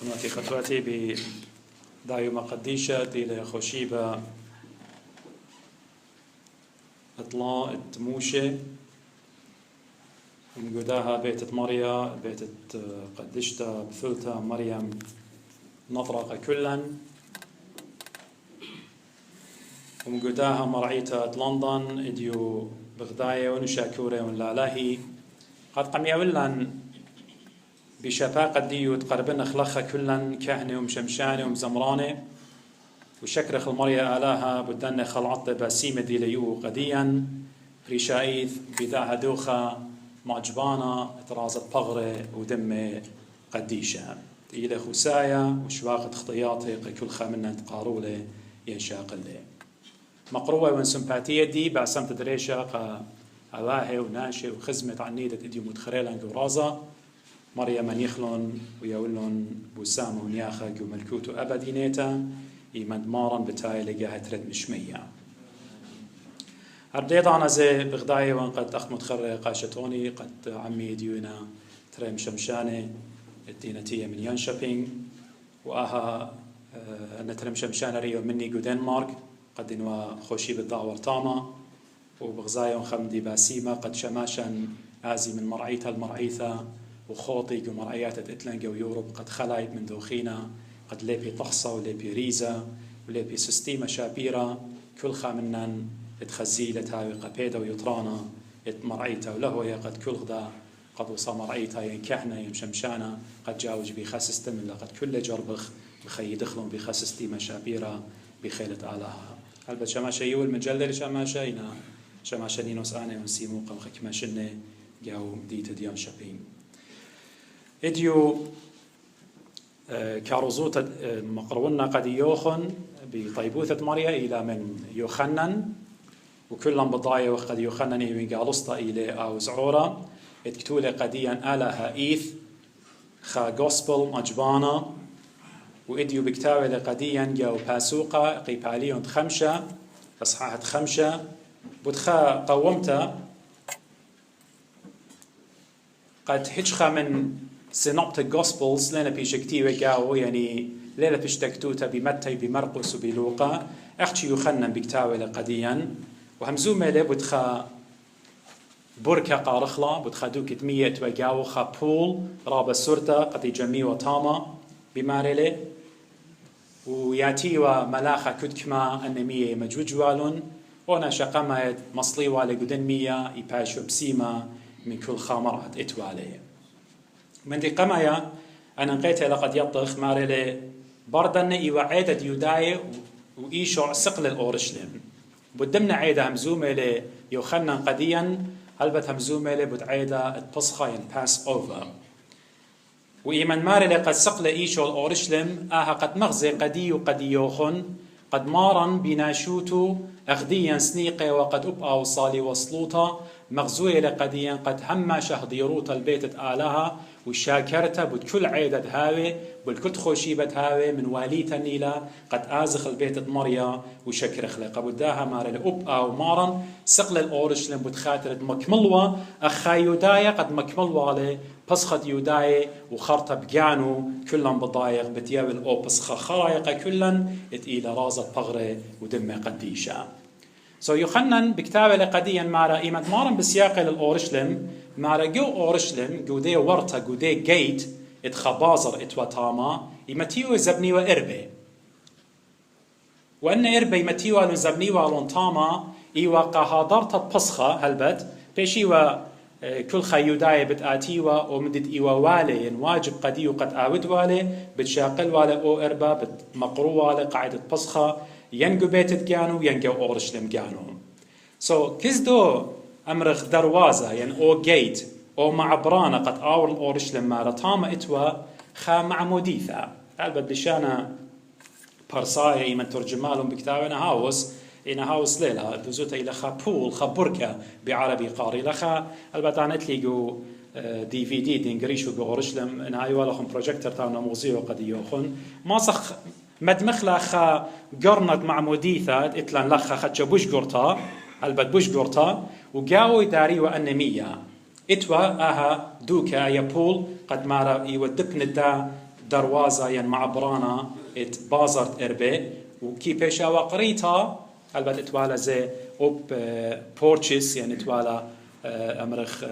خدمتي خطواتي بدايما قديشة إلى خوشيبة إطلاع التموشة ومجداها بيتة مريا بيتة قديشتا بثلتا مريم نطرق كلا ومجداها مرعيتا لندن إديو بغداية ونشاكورة ونلالاهي قد قمي أولا بشفاقة ديو تقربنا خلخة كلا كهنة ومشمشانة ومزمرانة وشكرخ المريا آلاها بدنا خلعت باسيمة دي ليو قديا ريشايث بداها دوخة معجبانة ترازت بغرة ودمة قديشة إلى خسايا وشواقة خطياتي كل خامنا تقارولة ينشاق اللي مقروة وسمباتية دي بعسم تدريشة أواهي وناشي وخزمة عنيدة إديو متخريلا قرازة مريم من يخلون ويولون بوسام ونياخق وملكوت أبدينيتا إيمد مارا بتاي لقاها ترد مشمية أرديت أنا زي بغداية وان قد أخت متخرة قاشتوني قد عمي ديونا تري مشمشانة الدينتية من ينشابينج وآها نترم شمشانة ريو مني جو دنمارك قد إنوا خوشي بالدعوة تاما وبغزاية وخمدي باسيمة قد شماشا آزي من مرعيتها المرعيثة وخوطي ومرعيات إتلانجا ويوروب قد خلايت من دوخينا قد ليبي طخصة وليبي ريزة وليبي سستيمة شابيرة كل خامنن اتخزيلة هاوي قبيدة ويطرانا اتمرعيتا وله قد كل غدا قد وصى مرعيتا ينكحنا يمشمشانا قد جاوج بخسستم لقد كل جربخ بخي دخلون بخسستيمة شابيرة بخيلة آلها هل شماشا يو المجلة شماشا إنا شماشا نينوس آني ونسيمو قم خكماشنة جاو ديت ديان شابين إديو كاروزوت مقرونا قد يوخن بطيبوثة مريا إلى من يوخنن وكلهم بضايا وقد يوخنن من قالسطة إلى أو زعورة اتكتولة قديا آلها إيث خا غوسبل مجبانا وإديو بكتاوة قديا جاو باسوقة قيباليون خمشة أصحاحة خمشة بدخا قومتا قد هجخا من سينوبتيك جوسبلز لنا بيشكتيوة جاو يعني ليلة بيشتكتوتا بمتى بمرقس وبلوقا أختي يخنن بكتاوة قديا وهمزومة لبدخا بركة قارخلة بدخا دوكت مية وجاو خا بول رابا سورتا قد جميع وطاما بمارلة وياتيوا ملاخا كدكما أنمية مجوجوالون ونا شقما مصليوا لقدن مية يباشو بسيما من كل خامرات اتواليه من دي قمايا أنا نقيتها لقد يطخ مارلي بردن إيوعيدة يوداي وإيشو سقل الأورشلم بدمنا عيدة همزومة ليوخنن قديا هلبت همزومة لبدعيدة التصخى باس أوفر وإيمان مارلي قد سقل إيشو الأورشلم قد مغزي قدي وقدي يوخن قد مارن بناشوتو أغديا سنيقة وقد أبقى وصالي وصلوتا مغزوية لقديا قد هما شهديروتا البيت آلها وشاكرتا بكل عيدة هاوي بالكل خوشيبة هاوي من واليتا النيلة قد آزخ البيت مريا وشكر خلقا بداها مارل أبقى ومارن سقل الأورشلم بتخاترت مكملوا أخا يودايا قد مكملوا عليه بسخت يوداي وخرطة بجانو كلن بضايق بتياول أو بسخة خرايقة كلن إلى رازة بغرة ودمة قديشة يوخنن بكتابة لقديا مارا إيمت مارن بسياق للأورشلم مارا جو أورشلم جو دي ورطة جو دي جيت اتخبازر اتواتاما إيمتيو زبني وإربي وأن إربي إيمتيو زبني والونتاما إيوا قهادرت بسخة هلبت بيشيوا كل خيوداي بتآتيوا ومدد إيوا والي واجب قديو قد آود والي بتشاقل والي أو إربا بتمقرو والي قاعدة بسخة ينجو بيت جانو ينجو أورشلم جانو كزدو أمرخ دروازة يعني أو جيت أو معبرانة قد آور أورشلم مارا تاما إتوا خا معموديثا البت بشانا برصايا إيمن ترجمالهم بكتابنا هاوس إن هاوس ليلة دوزوتا إلى خا بول خا بركة بعربي قاري لخا البت عن اتليجو دي في دي دينجريشو بأورشلم إن هاي والهم بروجيكتر تاونا موزيو قد يوخن ما صخ مدمخ لخا قرنت معموديثة إتلان لخا خدش بوش قرطا البت بوش قرطا وقاوي داري وأنمية إتوا دوكا يا بول قد مارا يودبن الدا دروازة ين معبرانا ات بازرت اربي وكي بيشا وقريتا البته اتوالا زي اوب بورتشيس يعني اتوالا امرخ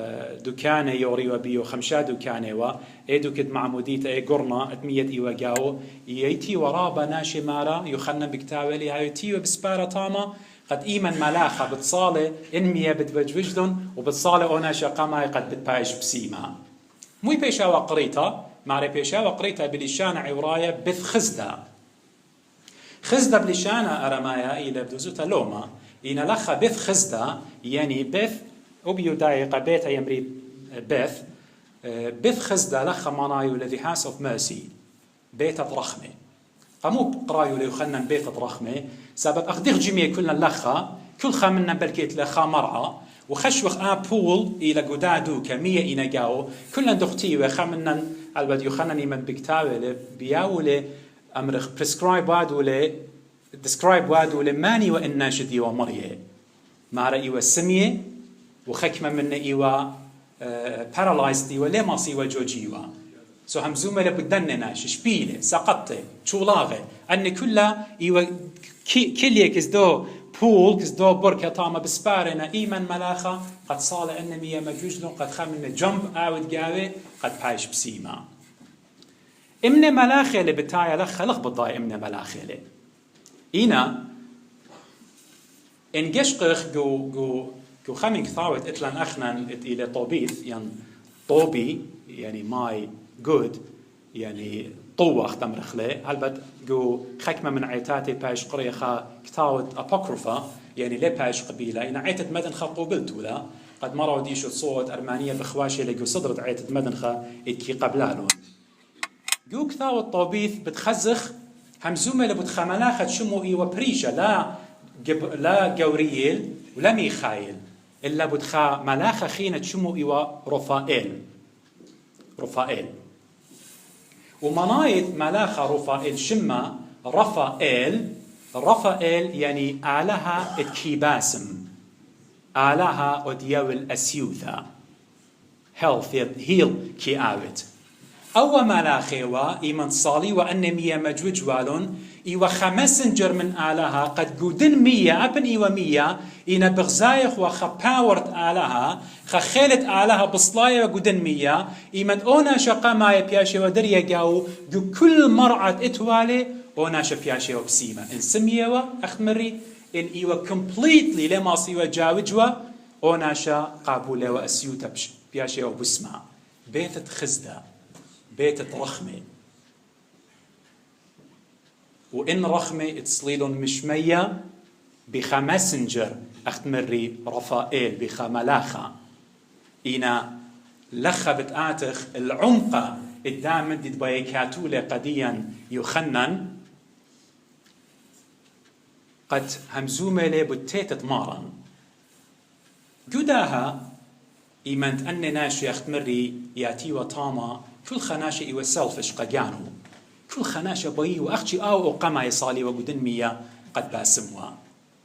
دكانه يوري وبيو خمشا دكانه و ايدو كد معموديتا اي قرنا اتميت ايوا جاو ييتي ورابا ناشي مارا يخنا بكتاولي هايتي وبسبارة طاما قد ايمن ملاخه بتصاله انميه بتوجوجدن وبتصاله اونا شقاما قد بتبايش بسيما موي بيشا وقريتا ماري بيشا وقريتا بلشانه عورايه بث خزدا بلشانه ارمايا الى بدوزوتا لوما إن لخ بث خزدا يعني بث وبيو دايقة بيتا يمري بث خزدا لخ منايو الذي هاس اوف ميرسي بيتا رخمة قامو قرايو ليخنن بيتا رخمة سبب أخدير جميع كلنا لخا كل خامنا بلكيت لخا مرعى وخشوخ بول إلى قدادو كمية إنا جاو كلنا دختي وخامنا البد يخنن من بكتاوي بياولي أمرخ prescribe وادولي describe وادولي ماني وإنا شدي ومريه مارا إيوا السمية وخكمة من إيوا paralyzed إيوا لما سيوا جوجيوا سو همزومة لبدننا شبيلة سقطة شولاغة أن كلها إيوا كلية كزدو بول كزدو بركة طامة بسبارنا إيمن ملاخة قد صال أن مية مجوجلون قد خامن جنب آود جاوي قد بايش بسيما إمن ملاخة لبتايا لخ بالضاي إمن ملاخة لي إينا إن جشقخ جو خامن كثاوت إتلان أخنان إلى طوبيث يعني طوبي يعني ماي جود يعني طوخ تمرخلي هلبت جو خكمة من عيتاتي باش قريخا كثاوت أبوكروفا يعني ليه باش قبيلة إن عيتت مدنخا قوبلتو لا قد مروا ديشو صوت أرمانية بخواشي لجو صدرت عيتت مدنخا إتكي قبلانو جو كثاوت طوبيث بتخزخ همزومة لبتخملاخة شمو إيوا بريشة لا جوريل ولا ميخايل إلا بتخا ملاخة خينة شمو إيوا رفائيل ومنايت ملاخة رفائيل شما رفائيل يعني آلها الكيباسم آلها أديو الأسيوثا هيل كي آوت أو ملاخيوا إيمان صالي وأنمية مجوج والون إيوا خمسنجر من آلها قد قودن مية أبن إيوا مية إينا بغزايخ وخباورت آلها خخيلت آلها بصلايا وقودن مية إيمان أونا شقا ما يبياشي ودريا جاو جو كل مرعة إتوالي أونا شبياشي وبسيمة إن سميوا أخمري إن إيوا completely لما سيوا جاوجوا أونا شا قابولة وأسيوتا بياشي وبسمة بيتت خزدة بيتت رخمة وإن رخمة تصليلون مشمية بخمسنجر أختمري رفائيل بخملاخة إنا لخة بتآتخ العمقة الدام مدد بيكاتولة قديا يخنن قد همزومة لي بتيتت مارا جداها إيمانت أن ناشي أختمري ياتي وطاما كل خناشة إيوه سلفش قجانو كل خناشة بي وأختي أو قما يصالي وقدن مية قد باسموا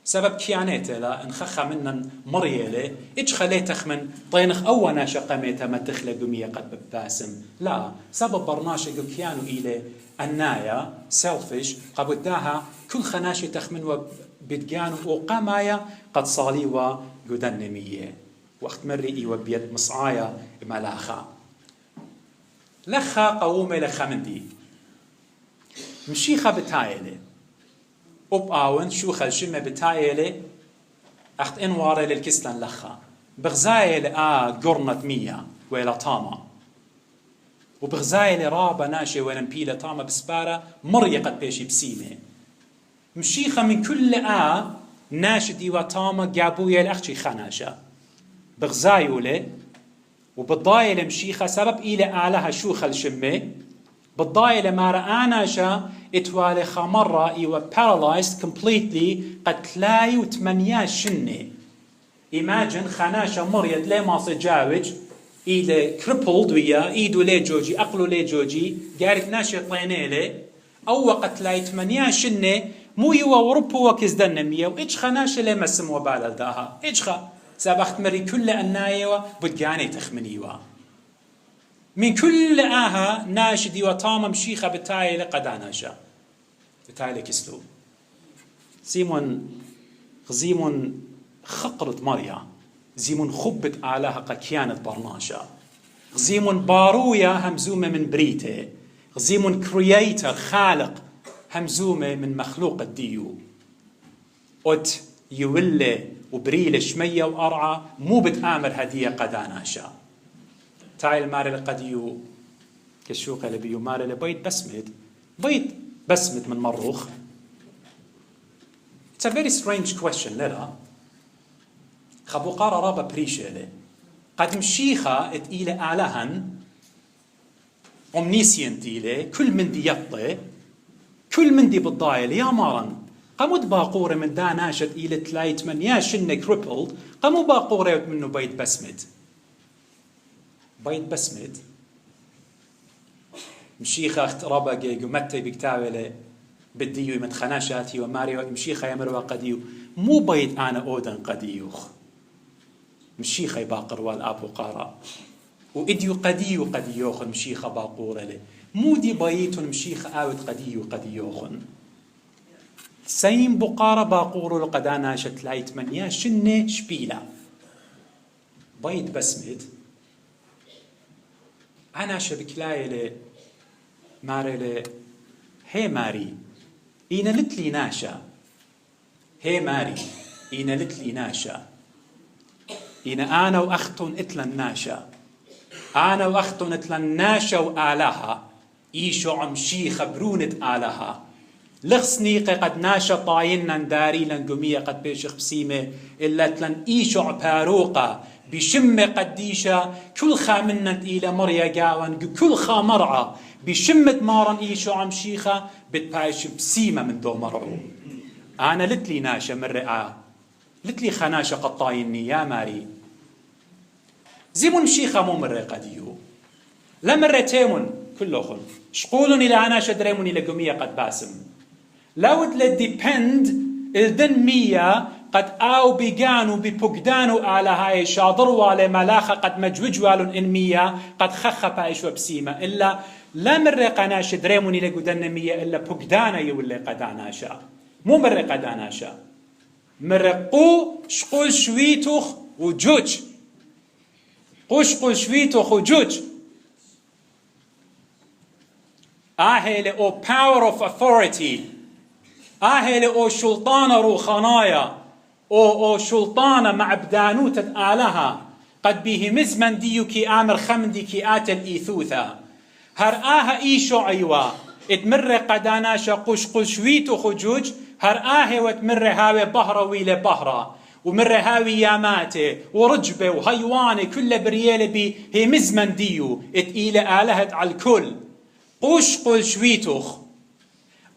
سبب كيانيته لا انخخا منن مريله إيش خليتخ من طينخ أو ناشا قميته ما تخلق مية قد باسم لا سبب برناشة كيانو إلي النايا سلفش قبداها كل خناشة تخمن وبدجانو وقمايا قد صالي وقدن مية وقت مري إيوه بيد مصعايا ملاخا لخا قومي لخمندي مشيخة بتايلة أب آون شوخة الشمة بتايلة أخت إنوارة للكسلان لخا بغزايلة قرنة مية ويلا طامة وبغزايلة رابة ناشي ونمبيلة طامة بسبارة مرية قد بيشي بسيمة مشيخة من كل ناشدي وطامة قابوية لأختي خناشة بغزايلة وبالضايلة مشيخة سبب إلى آلها شوخة الشمة بالضايلة ما رآنا شا اتوالي خمرة إيوه paralyzed completely قد تلاي وتمنيا شنة imagine خناشة مريض ليه ما سجاوج إيده crippled ويا إيدو ليه جوجي أقلو ليه جوجي قارب ناشي طينيلي أو وقت لا يتمنيا شنة مو يوا وربو وكزدن مية وإيش خناشة ليه مسم وبال داها إيش خا سابخت مري كل النايوة بدقاني تخمنيوا من كل آها ناشدي وطامة مشيخة بتايلة قداناشا بتايلة كسلو زيمون خقرت مريا زيمون خبت آلها قكيانت برناشا زيمون بارويا همزومة من بريته زيمون كرييتر خالق همزومة من مخلوق الديو أت يولي وبريلة شمية وأرعى مو بتآمر هدية قداناشا تايل ماري قديو كشوقة لبيو ماري لبيت بسمد من مروخ. It's a very strange question للا خبو قارا رابا بريشة قد مشيخة إلى آلهن omniscient إلى كل من دي يطي كل من دي بالضايل يا مارن قمود باقورة من دا ناشد إلى تلايت من يا شنة كريبلد قمو باقورة منه بيت بسمد مشيخة اخترابا قمتي بكتابة بديو من خناشاتي وماريو مشيخة يمروا قديو مو بيت أنا أودن قديوخ مشيخة باقر والأب وقارا وإديو قديوخ مشيخة باقورة له مو دي بيت مشيخة آود قديوخن سيم بقارة باقورة لقدانا شتلايت من يا شنة شبيلة بيت بسمد أنا شبكلاي له ماري له هي ماري إينا لتلي ناشا هي ماري إينا لتلي ناشا إينا أنا وأختن إتلن ناشا أنا وأختن إتلن ناشا وآلها إيشو عمشي خبرونت آلها لخصنيقة قد ناشا طاينا داري لنقمية قد بيشخ بسيمة إلا تلن إيشو عباروقة بشمة قديشة كل خامنت إلى مريا قاون كل خامرعة بشمة مارن إيشو عمشيخة بتبايش بسيمة من دو مرعو أنا لتلي ناشا من رئاه لتلي خناشا قطايني يا ماري زيمون مشيخة مو مرة قديو لا مرة تيمون كلهم شقولون إلى أنا شدريمون إلى قمية قد باسم لو ديبند الدن مية قد آو بيقانو ببقدانو على هاي شاضروا لملاخة قد مجوجوالون إن مية قد خخ بايش وبسيمة إلا لا مرة قناش دريمون إلى قدن مية إلا بقدانا يولي قداناشا مو مرة قداناشا مرة قو شقول شويتوخ وجوج قشقل شويتوخ وجوج آهل أو power of authority آهل أو شلطانة روخانايا أو شلطانة مع بدانوتة آلها قد به مزمن ديو كي آمر خمدي كي آت الإيثوثا هر إيشو عيوا اتمر قداناشا قشقل شويتوخ وجوج هر وتمر هاوي بهرة ويلة بهرة ومر هاوي ياماته ورجبه وهيوانه كل بريالة بي هي مزمن ديو اتقيلة آلهت على الكل قشقل شويتوخ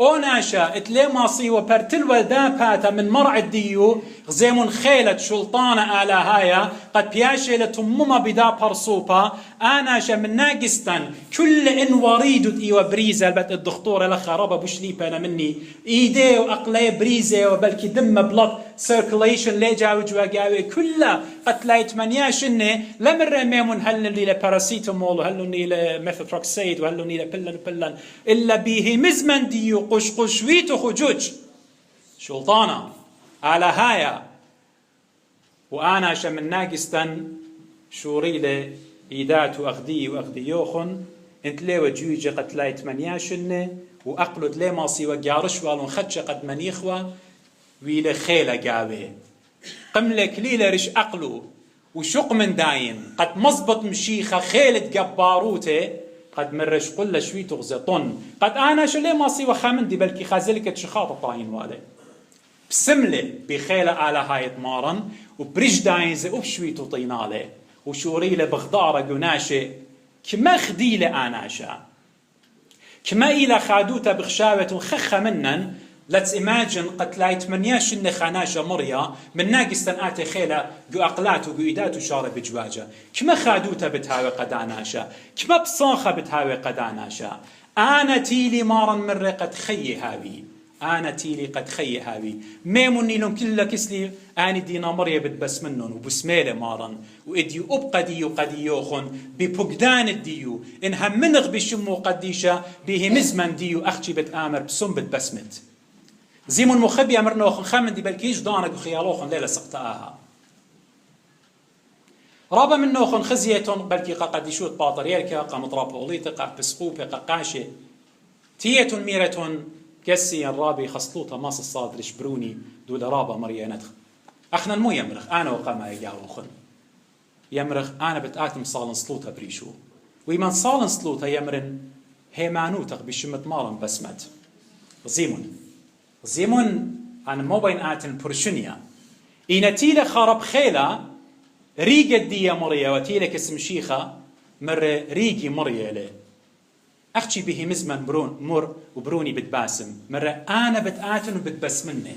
أوناشا اتلي ماصي وبرتل ولدان باتا من مرع الديو غزيمون خيلة شلطانة آلهايا قد بياشي لتمما بدا برصوبا آناشا من ناقستان كل إن وريدت إيوا بريزة البت الدكتورة لخرابة بشليبة أنا مني إيدي وأقلي بريزة وبلكي دم بلط circulation ليجا وجواقاوي كلها قد لا يتمنياشني لمرة ميمون هلن لي لباراسيتامول وهلن لي لميثوتروكسيد وهلن لي لبلن إلا بيه مزمن ديو قشقش ويتو خجوج شلطانة على هايا وأنا شمن ناقستن شوريلة إيدات وأخديوخن انت لي وجوجة قد لا يتمنياشني وأقلد لي ماصي وقارش والون خدش قد منيخوا ويلا خيلة قاوي قملك ليلة رش أقلو وشق من داين قد مزبط مشيخة خيلة قباروته قد مرش قل شوي تغزي طن قد أنا شو ليه ماصي وخامندي بلكي خازلك شخاط الطاين والي بسملة بخيلة على هاي مارن وبرج داين زي أبشوي تطينالي وشوريلة بغدارة قناشة كما خديلة آناشا كما إلى خادوتا بخشاوة وخخة منن let's imagine قد لا يتمنياش إن خناشة مريا من ناقستن آتي خيلة جو أقلات وجو إيدات وشارة بجواجة كما خادوتا بتهاوي قداناشا كما بصاخة بتهاوي قداناشا أنا تيلي مارن من رقة خي هاوي أنا تيلي قد خي هاوي ميموني لهم كل كسلي أني دينا مريا بتبس منن وبسميلة مارن وإديو أبقديو قديوخن ببقدان الديو إنهم منغ بشمو قديشة به مزمن ديو أختي بتآمر بسم بتبسمت زيمون مخبي أمرنوخن خمن دي بلكيش دانك وخيالوخن ليلة سقطاها رابا من نوخن خزيتون بلكي قديشوت باطريركا قمطراب أوليتا قبسقوبة قاشة تيتون ميرتون كسي الرابي خصلوطة ماس الصادر شبروني دول رابا مريانت أخنا المو يمرخ أنا وقاما يقاوخن يمرخ أنا بتآتم صالن صلوطة بريشو ويمن صالن صلوطة يمرن هيمانوتق بشمت مارن بسمت زيمون أنا مو بين آتن برشنيا إن تيلة خرب خيلة ريقة دي مريا وتيلة كسم شيخة مر ريقي مريا له أختي به مزمن مر وبروني بتباسم مرة أنا بتآتن وبتبسمني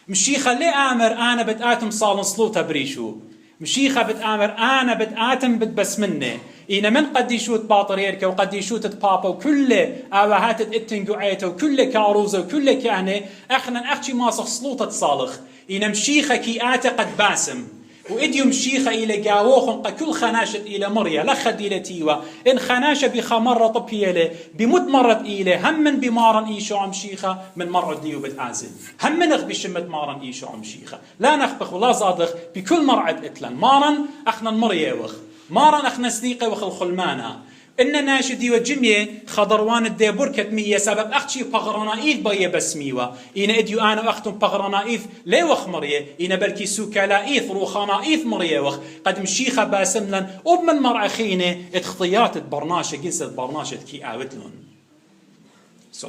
مشيخة ليه آمر أنا بتآتم صالن صلوطة بريشو مشيخة بتآمر أنا بتآتم بتبسمني إنا من قد يشوت باطريركا وقد يشوت بابا وكل آوهات اتنقعيته وكل كاروزة وكل كهنة أخنا أختي ماسخ صلوطة صالخ إنا مشيخة كي آتا قد باسم وإديو مشيخة إلى جاووخن كل خناشة إلى مريا لخد إلى تيوا إن خناشة بخمرة طبية له بمد مرت إلى هم من بمارن إيشو مشيخة من مرة ديو بتعازل هم من نخ بشمت مارن إيشو مشيخة لا نخبخ ولا صادخ بكل مرعد إتلن مارن أخنا المريا وخ مارن أخنا سديقة وخ الخلمانة إن ناشدي وجمية خضروان الديبور كتمية سبب أختي بغرانايف بيا بسميوا إن إديو أنا وأختم بغرانايف ليه وخ مريه إن بلكي سوكالايف روخانايف مريه وخ قد مشيخة باسملن وبمن مرعخينة اتخطيات برناشة جنسة برناشة كي آوتلون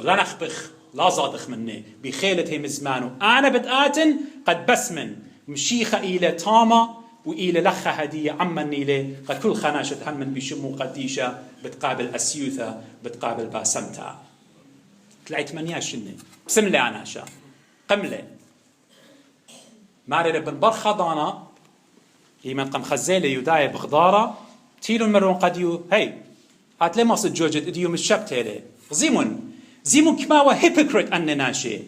لا نخبخ لا صادخ مني بخيلة هم زمانو أنا بدآتن قد بسمن مشيخة إلى تاما وإلى لخة هدية عمن إليه قد كل خناشة هم من بيشمو قديشة بتقابل أسيوثة بتقابل باسمتا تلاقي 8 شنة بسم لي أنا شا قملة ماري ربن برخضانا يمن قم خزيلة يداية بغدارة تيلون مرون قديو هاي هات لي مصد جوجد اديو مشبتة لي زيمون كما هو هيبوكريت أن ناشي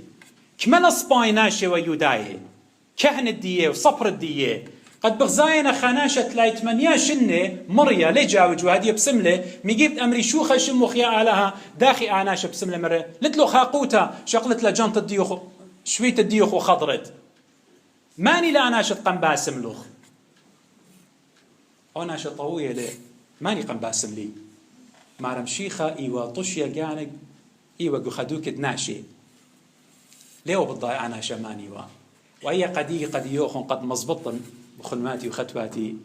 كما نصباي ناشي ويداية كهن الدية وصبر الدية قد بغزاينا خناشة تلاقي 8 شنة مريا ليه جاوج وهدي بسملة ميجيب أمري شوخة شمو خيا آلها داخي آناشة بسملة مرة لتلو خاقوتا شغلت لجانت الديوخ شويت الديوخ وخضرت ماني لآناشة قم باسم لوخ آناشة طوية ليه ماني قم باسم لي مارم شيخة إيوا طشيا جانق إيوا قخدوك ناشي ليه وبالضاي آناشة ماني وأي قديوخن قد مزبطن بخلماتي وختواتي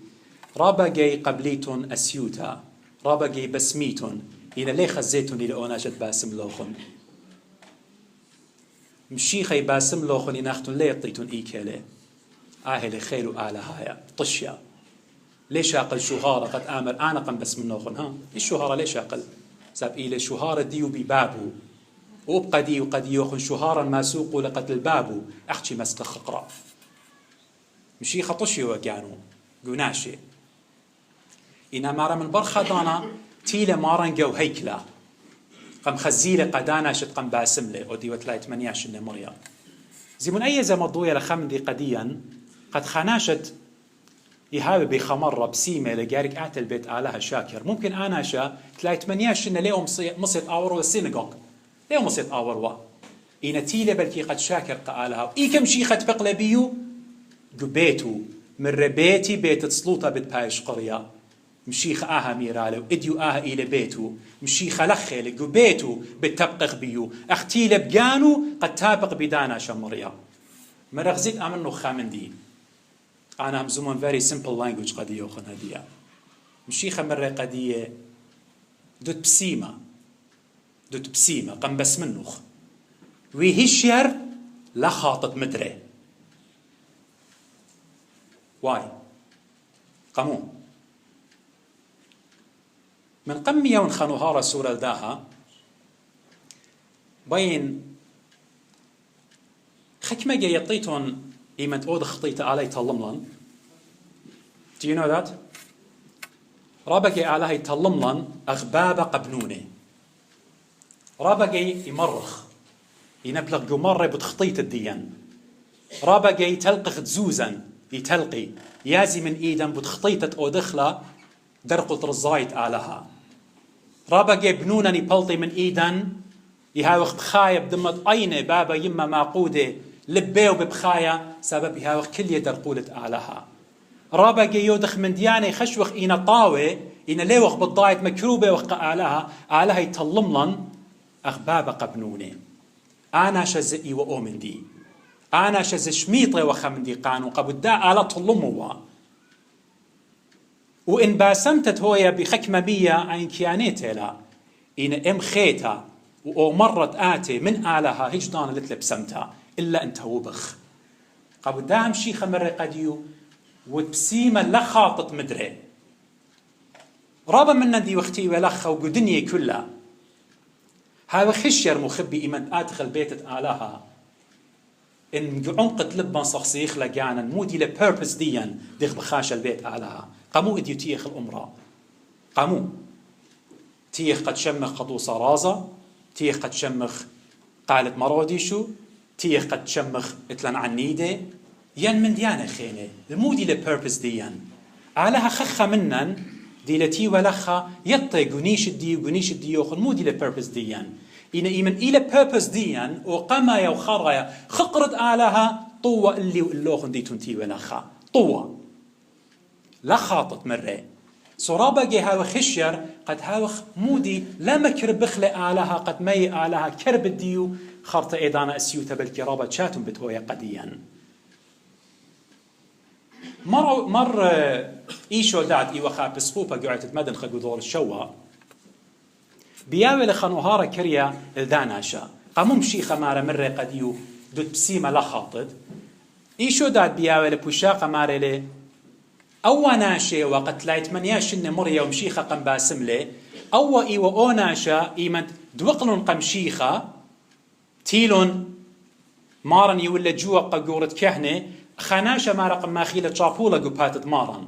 رابا جاي قبليتون أسيوتا رابا جاي بسميتون إلى ليه خزيتون إلى أوناشة باسم لوخن مشيخي باسم لوخن إن أختون ليه يطيتون إيكالي آهلي خير وآلهايا طشيا ليش أقل شهارة قد آمر أنا قم بس من نوخن ها الشهارة ليش أقل ساب إلى شهارة ديو ببابو وابقى ديو قد يوخن شهارا ما سوقوا لقد البابو أختي مسك خقرا مشي خطشي وقانو قناشي إنا مارا من برخة دانا تيلا مارن جو هيكلا قم خزيلة قدانا شد قم باسملة ودي وتلاي 8 مريا زي من أي زمضوية لخمدي قديا قد خناشت يهاوي بخمرة بسيمة لجارك أعت البيت آلها شاكر ممكن أنا شا تلاي 8 ليهم مصيت أورو السينغوغ ليهم مصيت أوروا إنا تيلا بلكي قد شاكر قالها إي كم شي خد بقلبيو قبيتو من ربيتي بيت تصلوطة بتبايش قرية مشيخ آها ميرالو إديو آها إلى بيتو مشيخ لخيل قبيتو بتبقق بيو أختيل بقانو قد تابق بدانا شمريا مرغزيت أمنو خامندي أنا هم زمون very simple language قد يوخن هدية مشيخ مرة قدية دوت بسيمة قم بس منوخ ويهشير لخاطط مدري واي قمو من قمية ونخنوها رسول الداها بين خكمة يطيتون إيمت أود خطيت علي تلملن do you know that رابقي علي تلملن أغباب قبنوني رابقي يمرخ ينبلغ جمرة بتخطيط الديان رابقة يتلقخ تزوزا يتلقي يازي من إيدا بتخطيطة أو دخلة درقل رزايت آلها رابقة بنونا نبلطي من إيدا يهاوخ بخايا بدمت أين بابا يما معقودة لبيو ببخايا سبب يهاوخ كل يدرقولة آلها رابقة يودخ من ديانة خشوخ إينا طاوة إينا ليوخ بالضايت مكروبة وخ آلها يطلملن أخبابة قبنوني أنا شزئي وأؤمن دي أنا شز شميطة وخمدي قانو قبدا آلة طلموا وإن باسمتت هويا بخكمة بيا عين كيانيتي لا إن إم خيتا ومرت آتي من آلها هجدان اللي بسمتها إلا أنت وبخ قبدا مشي خمر قديو وبسيمة لخاطط مدري رابا من دي وقتي ولخا وقدنيا كلها هذا خشير مخبي إيمان أدخل بيتت آلها إن عنقت لبن صخصيخ لجانا مودي لبيربس ديان ديخ بخاش البيت آلها قامو إديو تيخ الأمراء قامو تيخ قد شمخ قطوصة رازة تيخ قد شمخ قالت مروديشو تيخ قد شمخ اتلن عنيدة ين من ديانة خينة المودي لبيربس ديان آلها خخة منن ديلتي ولخا يطي قنيش الديوخن مودي لبيربس ديان إن إيمن إلى بيربس ديان وقما يوخريا خقرت آلها طوة اللي واللوخن دي تنتي ولخا طوة لا خاطط مرة صرابة جي هاو خشير قد هاوخ مودي لا مكرب بخلق آلها قد مي آلها كرب الديو خرط إيدانا أسيوتا بالكرابة شاتم بتويا قديا مر إيشو داد إيوخا بسقوبة قعدت مدن خقو دور الشوا بياوي لخانوهارا كريا الداناشا قاموم شيخة مارا مرة قديو دوت بسيمة لا خاطط إيشو داد بياوي لبوشاقة مارا لي أو ناشي وقت لا يتمنياش إن مريا ومشيخة قم باسم لي أو إيوة أو ناشا إيمن دوقلن قم شيخة تيلون مارن يولد جوا قجورة كهنة خناشة مارا قم ماخيلة شابولا قباتت مارن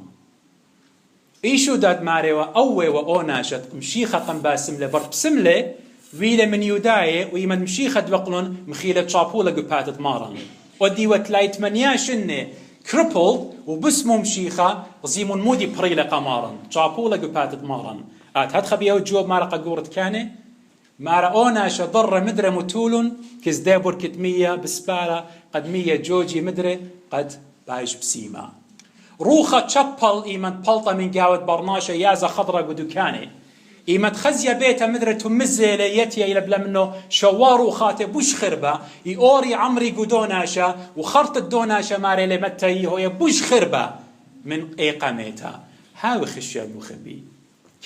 إيشو داد ماريوا أوي وأوناشت مشيخة قم باسملة برد بسملة ويلة من يوداية ويمن مشيخة دوقلن مخيلة شابولا قباتت مارن ودي وتلايت منياشنة كريبل وبسمو مشيخة زيمون مودي بريلة قمارن شابولا قباتت مارن هاد خبيو جواب مارا قجورة كانة مارا أوناشة ضر مدرة متولن كزدابور كتمية بسبالة قد مية جوجي مدرة قد بايش بسيمة روخة تشبل إيمان بلطة من قاوة برناشة يازا خضرة ودكاني إيمان خزية بيتا مدرة تمزي ليتيا إلى بلا منه شوارو خاتب بوش خربة يوري عمري قدوناشة وخرط الدوناشة ماري لمتى هو يبوش خربة من إيقامتها هاو خشير مخبي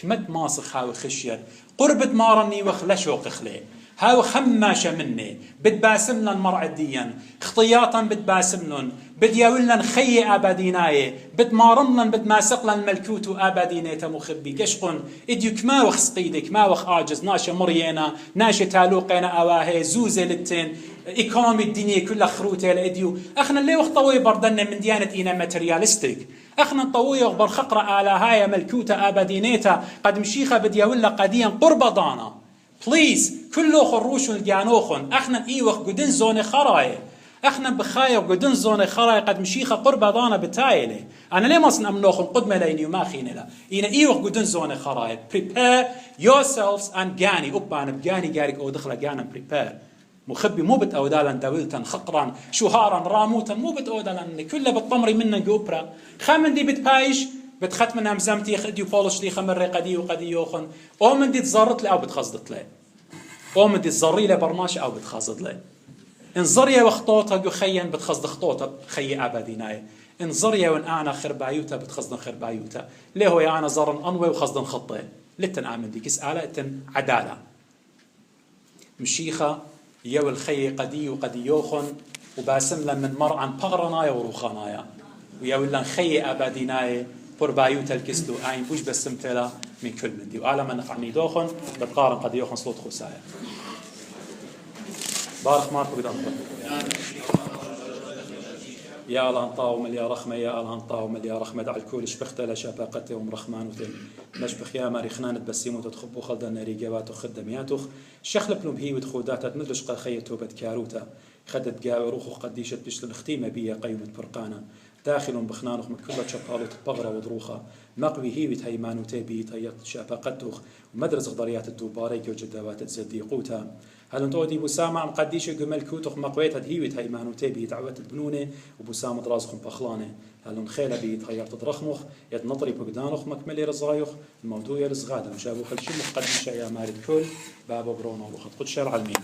كمد ماسخ هاو خشير قربت مارني وخلشوق خلي هاو خماشة مني بتباسمنا المرعى الديان اختياطا بتباسمنا بدياولنا خي أباديناي بتمارمنا بتماسقنا الملكوت أبادينيتا مخبي كشقن إديوك ما وخ سقيدك ما وخ عاجز ناشا مرينا ناشا تالوقنا أواهي زوزة للتين إيكونومي الدنيا كلها خروتة لإديو أخنا اللي وخ طوي بردنا من ديانة إينا ماتريالستيك أخنا طوي أخبر خقرة على هاي ملكوتة أبادينيتا قد مشيخة بدياولا قديا قرب ضانا بليز كله خروش الجانوخن اخنا ايوخ قدن زون خراي اخنا بخايا وقدن زون خراي قد مشيخه قرب ضانا بتايله انا ليه ما امنوخن قدمه ليني وما خينلا اين ايوخ قدن زون خراي prepare yourselves and جاني ابان بجاني جارك او دخله جانا prepare مخبي مو بتاودالا دولتن خقرا شهارا راموتا مو بتاودالا كله بالطمري منن جوبرا خامن دي بتبايش بتخت من امزمتي خديو بولش لي خمر قدي وقدي يوخن او من دي تزرت لي او بتخزدت لي او من دي تزري لي برماش او بتخزد لي انزريا وخطوطها جو خيا بتخزد خطوطها خي ابديناي انزريا وان انا خربايوتا بتخزد خربايوتا ليه هو انا زرن انوي وخزد خطه لتن امن دي كس تن عداله مشيخه يو الخي قدي وقدي يوخن وباسم من مرعا بغرنايا وروخانايا ويا ولا خي ابديناي بربايوتا الكستو عين بوش بسمتلا من كل من دي وعلى نقعني دوخن بتقارن قد يوخن صوت خسايا بارك ماركو قد أنطق يا لانطاو مليا رخمة يا لانطاو مليا رخمة دع الكل شبخت لا شباقته ومرخمان وتل نشبخ يا ماري خنانة بسيمو تتخبو خلد الناري جوات وخدمياتوخ شخل بلوم هي وتخودات تمدلش قخيته بدكاروتا خدت جاوي روخو قديشة بشل الاختيمة بيا قيمة برقانة داخل بخنانوخ من كل شقالو تبغرة وضروخة مقوي هي وتهيمانو تبي تيت شباقتوخ ومدرس غضريات الدوباري وجدوات تزديقوتا هل انتو دي بسامة عم قديش جمل كوتخ مقويت هي هيمانو تبي تعوت البنونة وبسامة رازخم بخلانة هل خيلة بي تغير تضرخمخ يتنطري بقدانخ مكملي رزايخ الموضوع يرزغادا وشابو خلشي مقدشة يا مارد كل بابا برونا وخط قد شرع المين